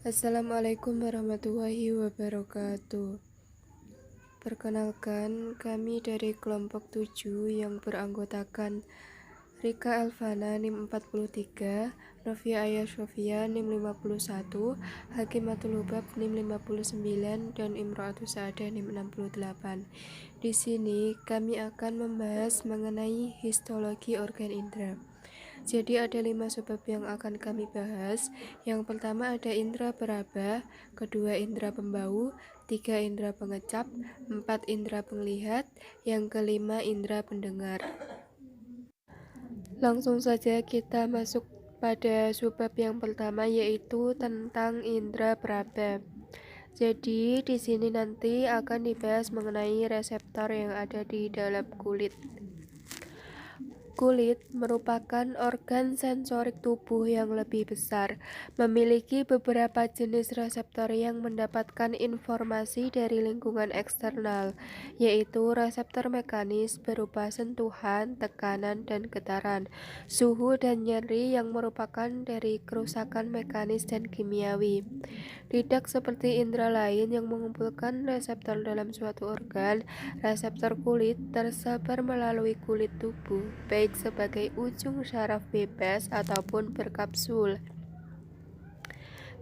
Assalamualaikum warahmatullahi wabarakatuh. Perkenalkan, kami dari kelompok 7 yang beranggotakan Rika Elvana NIM 43, Novia Aya Sofia NIM 51, Hakimatul Lubab NIM 59, dan Imro'atus Sa'adah NIM 68. Di sini kami akan membahas mengenai histologi organ indera. Jadi ada 5 subbab yang akan kami bahas. Yang pertama ada indera peraba, kedua indera pembau, 3 indera pengecap, 4 indera penglihat, yang kelima indera pendengar. Langsung saja kita masuk pada subbab yang pertama, yaitu tentang indera peraba. Jadi di sini nanti akan dibahas mengenai reseptor yang ada di dalam kulit. Kulit merupakan organ sensorik tubuh yang lebih besar, memiliki beberapa jenis reseptor yang mendapatkan informasi dari lingkungan eksternal, yaitu reseptor mekanis berupa sentuhan, tekanan, dan getaran, suhu dan nyeri yang merupakan dari kerusakan mekanis dan kimiawi. Tidak seperti indera lain yang mengumpulkan reseptor dalam suatu organ, reseptor kulit tersebar melalui kulit tubuh, baik sebagai ujung syaraf bebas ataupun berkapsul.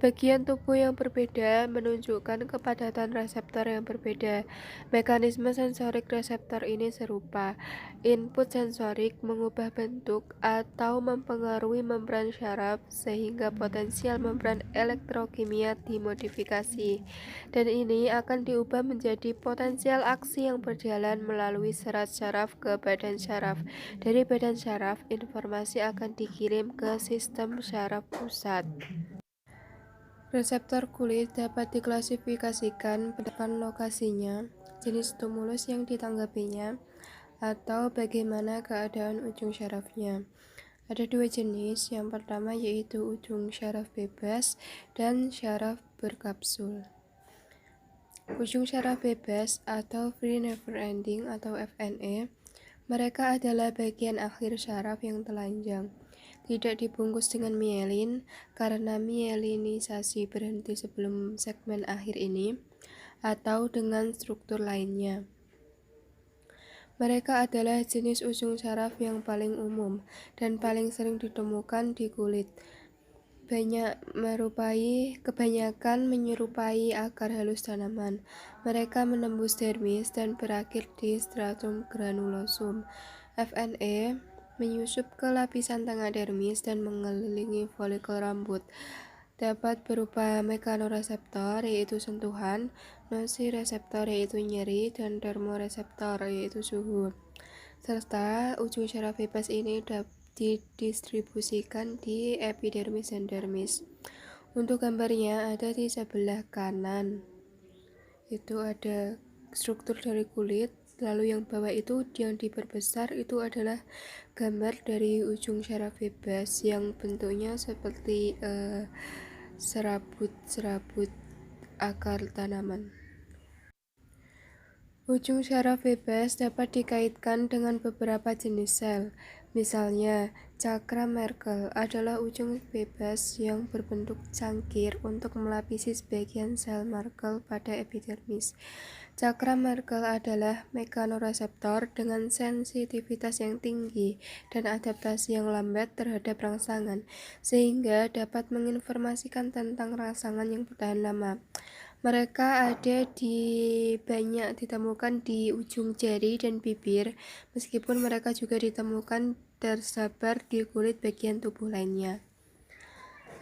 Bagian tubuh yang berbeda menunjukkan kepadatan reseptor yang berbeda. Mekanisme sensorik reseptor ini serupa. Input sensorik mengubah bentuk atau mempengaruhi membran syaraf sehingga potensial membran elektrokimia dimodifikasi. Dan ini akan diubah menjadi potensial aksi yang berjalan melalui serat syaraf ke badan syaraf. Dari badan syaraf, informasi akan dikirim ke sistem syaraf pusat. Reseptor kulit dapat diklasifikasikan berdasarkan lokasinya, jenis stimulus yang ditanggapinya, atau bagaimana keadaan ujung syarafnya. Ada 2 jenis, yang pertama yaitu ujung syaraf bebas dan syaraf berkapsul. Ujung syaraf bebas atau free never ending atau FNE, mereka adalah bagian akhir syaraf yang telanjang. Tidak dibungkus dengan mielin karena mielinisasi berhenti sebelum segmen akhir ini, atau dengan struktur lainnya. Mereka adalah jenis ujung syaraf yang paling umum dan paling sering ditemukan di kulit. Kebanyakan menyerupai akar halus tanaman. Mereka menembus dermis dan berakhir di stratum granulosum. FNE menyusup ke lapisan tengah dermis dan mengelilingi folikel rambut. Dapat berupa mekanoreseptor yaitu sentuhan, nosireseptor yaitu nyeri, dan termoreseptor yaitu suhu. Serta ujung syaraf bebas ini didistribusikan di epidermis dan dermis. Untuk gambarnya ada di sebelah kanan. Itu ada struktur dari kulit. Lalu yang bawah itu yang diperbesar itu adalah gambar dari ujung syaraf bebas yang bentuknya seperti serabut-serabut akar tanaman. Ujung syaraf bebas dapat dikaitkan dengan beberapa jenis sel. Misalnya, cakra Merkel adalah ujung bebas yang berbentuk cangkir untuk melapisi sebagian sel Merkel pada epidermis. Cakra Merkel adalah mekanoreseptor dengan sensitivitas yang tinggi dan adaptasi yang lambat terhadap rangsangan, sehingga dapat menginformasikan tentang rangsangan yang bertahan lama. Mereka banyak ditemukan di ujung jari dan bibir, meskipun mereka juga ditemukan tersebar di kulit bagian tubuh lainnya.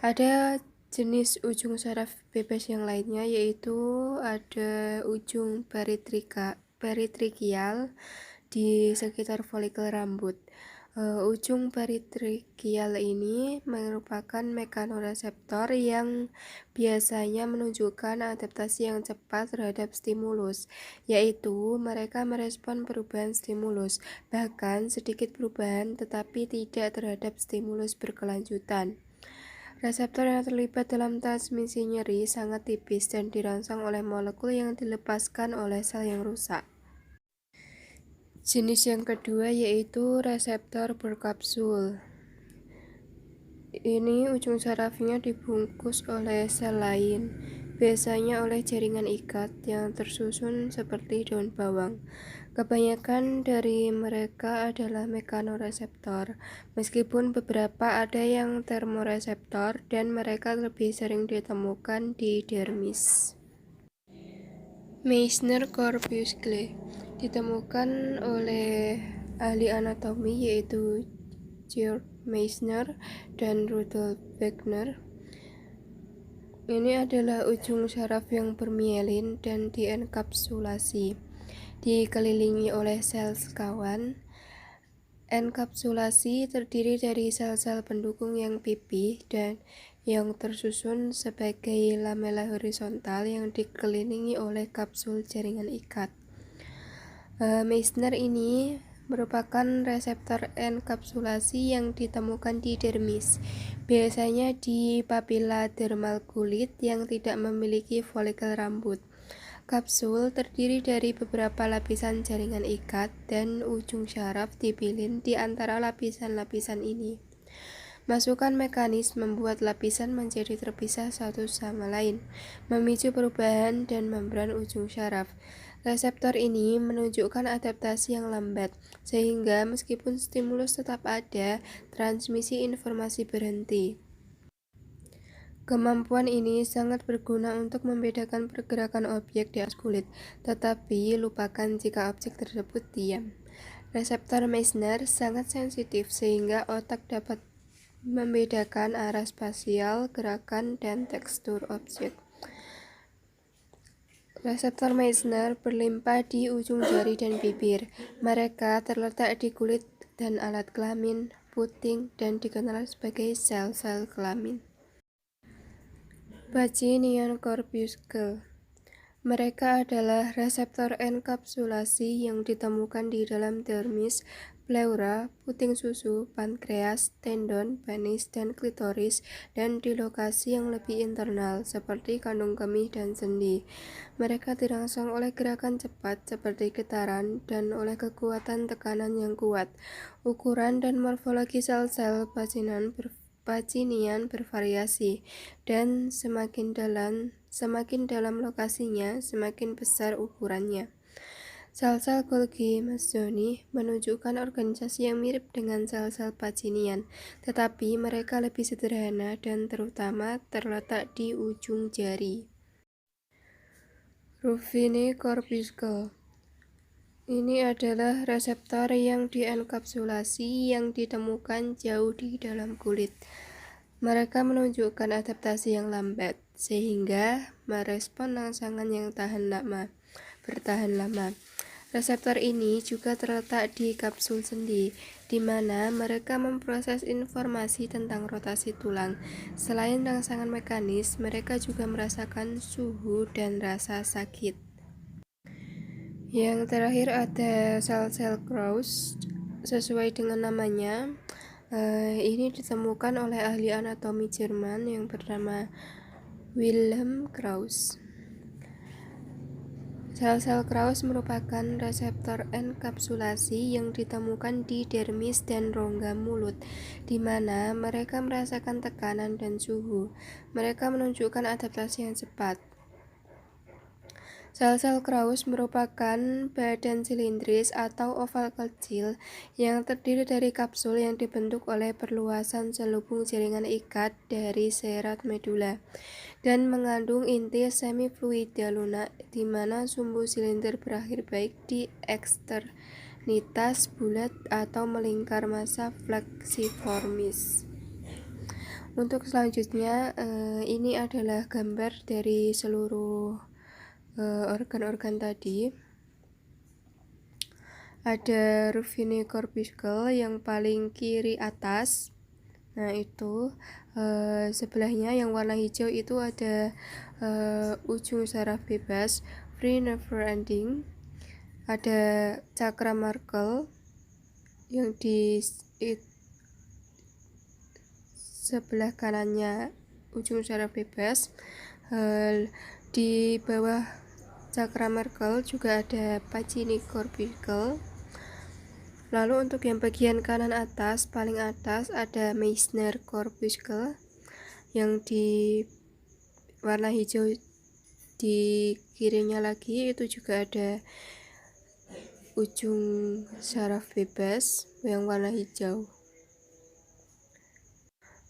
Ada jenis ujung syaraf bebas yang lainnya, yaitu ada ujung peritrikial di sekitar folikel rambut. Ujung peritrikial ini merupakan mekanoreseptor yang biasanya menunjukkan adaptasi yang cepat terhadap stimulus, yaitu mereka merespon perubahan stimulus, bahkan sedikit perubahan tetapi tidak terhadap stimulus berkelanjutan. Reseptor yang terlibat dalam transmisi nyeri sangat tipis dan dirangsang oleh molekul yang dilepaskan oleh sel yang rusak. Jenis yang kedua yaitu reseptor berkapsul. Ini ujung sarafnya dibungkus oleh sel lain, biasanya oleh jaringan ikat yang tersusun seperti daun bawang. Kebanyakan dari mereka adalah mekanoreseptor, meskipun beberapa ada yang termoreseptor dan mereka lebih sering ditemukan di dermis. Meissner corpuscle ditemukan oleh ahli anatomi yaitu Georg Meissner dan Rudolf Wagner. Ini adalah ujung saraf yang bermielin dan dienkapsulasi, dikelilingi oleh sel sekawan. Enkapsulasi terdiri dari sel-sel pendukung yang pipih dan yang tersusun sebagai lamela horizontal yang dikelilingi oleh kapsul jaringan ikat. Meissner ini merupakan reseptor enkapsulasi yang ditemukan di dermis, biasanya di papila dermal kulit yang tidak memiliki folikel rambut. Kapsul terdiri dari beberapa lapisan jaringan ikat dan ujung syaraf dipilin di antara lapisan-lapisan ini. Masukan mekanis membuat lapisan menjadi terpisah satu sama lain, memicu perubahan dan membran ujung syaraf. Reseptor ini menunjukkan adaptasi yang lambat, sehingga meskipun stimulus tetap ada, transmisi informasi berhenti. Kemampuan ini sangat berguna untuk membedakan pergerakan objek di atas kulit, tetapi lupakan jika objek tersebut diam. Reseptor Meissner sangat sensitif sehingga otak dapat membedakan arah spasial, gerakan, dan tekstur objek. Reseptor Meissner berlimpah di ujung jari dan bibir. Mereka terletak di kulit dan alat kelamin, puting, dan dikenal sebagai sel-sel kelamin. Pacinian corpuscle. Mereka adalah reseptor enkapsulasi yang ditemukan di dalam dermis, pleura, puting susu, pankreas, tendon, penis, dan klitoris, dan di lokasi yang lebih internal, seperti kandung kemih dan sendi. Mereka dirangsang oleh gerakan cepat seperti getaran dan oleh kekuatan tekanan yang kuat. Ukuran dan morfologi sel-sel Pacinian bervariasi, dan semakin dalam lokasinya, semakin besar ukurannya. Sel-sel Golgi Mazzoni menunjukkan organisasi yang mirip dengan sel-sel Pacinian, tetapi mereka lebih sederhana dan terutama terletak di ujung jari. Ruffini corpuscle. Ini adalah reseptor yang dienkapsulasi yang ditemukan jauh di dalam kulit. Mereka menunjukkan adaptasi yang lambat, sehingga merespon rangsangan yang bertahan lama. Reseptor ini juga terletak di kapsul sendi, di mana mereka memproses informasi tentang rotasi tulang. Selain rangsangan mekanis, mereka juga merasakan suhu dan rasa sakit. Yang terakhir ada sel-sel Krauss. Sesuai dengan namanya, ini ditemukan oleh ahli anatomi Jerman yang bernama Wilhelm Krauss. Sel-sel Krauss merupakan reseptor enkapsulasi yang ditemukan di dermis dan rongga mulut, di mana mereka merasakan tekanan dan suhu. Mereka menunjukkan adaptasi yang cepat. Sel-sel Krauss merupakan badan silindris atau oval kecil yang terdiri dari kapsul yang dibentuk oleh perluasan selubung jaringan ikat dari serat medula dan mengandung inti semifluida lunak di mana sumbu silinder berakhir baik di eksternitas bulat atau melingkar massa flexiformis. Untuk selanjutnya, ini adalah gambar dari seluruh organ-organ tadi. Ada Ruffini corpuscle yang paling kiri atas. Nah itu sebelahnya yang warna hijau itu ada ujung saraf bebas, free never ending. Ada cakra Merkel yang di sebelah kanannya ujung saraf bebas. Di bawah cakra Merkel juga ada Pacini corpuscle. Lalu untuk yang bagian kanan atas, paling atas ada Meissner corpuscle yang di warna hijau. Di kirinya lagi itu juga ada ujung saraf bebas yang warna hijau.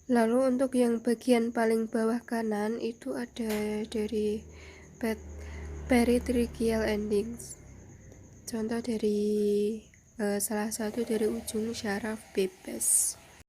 Lalu untuk yang bagian paling bawah kanan itu ada dari peritracheal endings. Contoh dari salah satu dari ujung saraf bebas.